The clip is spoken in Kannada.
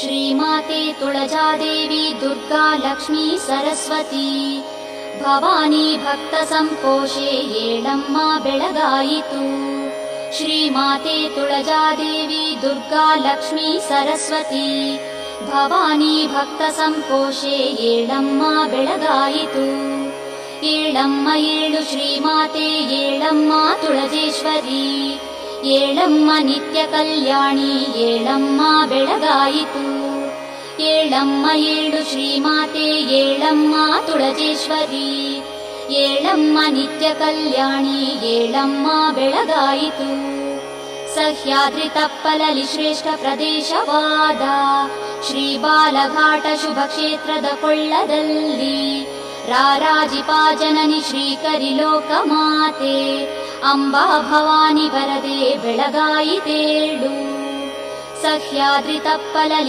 ಶ್ರೀಮಾತೆ ತುಳಜಾದೇವಿ ದುರ್ಗಾ ಲಕ್ಷ್ಮೀ ಸರಸ್ವತಿ ಭವಾನಿ ಭಕ್ತ ಸಂಕೋಶೆ ಏಳಮ್ಮ ಬೆಳಗಾಯಿತು. ಶ್ರೀಮಾತೆ ತುಳಜಾದೇವಿ ದುರ್ಗಾ ಲಕ್ಷ್ಮೀ ಸರಸ್ವತಿ ಭವಾನಿ ಭಕ್ತ ಸಂಕೋಶೆ ಏಳಮ್ಮ ಬೆಳಗಾಯಿತು. ಏಳಮ್ಮ ಏಳು ಶ್ರೀಮಾತೆ ಏಳಮ್ಮ ತುಳಜೇಶ್ವರಿ ಏಳಮ್ಮ ನಿತ್ಯ ಕಲ್ಯಾಣಿ ಏಳಮ್ಮ ಬೆಳಗಾಯಿತು. ಏಳಮ್ಮ ಏಳು ಶ್ರೀಮಾತೆ ಏಳಮ್ಮ ತುಳಜೇಶ್ವರಿ ಏಳಮ್ಮ ನಿತ್ಯ ಕಲ್ಯಾಣಿ ಏಳಮ್ಮ ಬೆಳಗಾಯಿತು. ಸಹ್ಯಾದ್ರಿ ತಪ್ಪಲಲಿ ಶ್ರೇಷ್ಠ ಪ್ರದೇಶವಾದ ಶ್ರೀ ಬಾಲಘಾಟ ಶುಭ ಕ್ಷೇತ್ರದ ಕೊಳ್ಳದಲ್ಲಿ ರಾರಾಜಿಪಾ ಜನನಿ ಶ್ರೀಕರಿ ಲೋಕಮಾತೆ ಅಂಬಾ ಭವಾನಿ ವರದೆ ಬೆಳಗಾಯಿತೇಳು. ಸಹ್ಯಾದ್ರಿ ತಪ್ಪಲಲಿ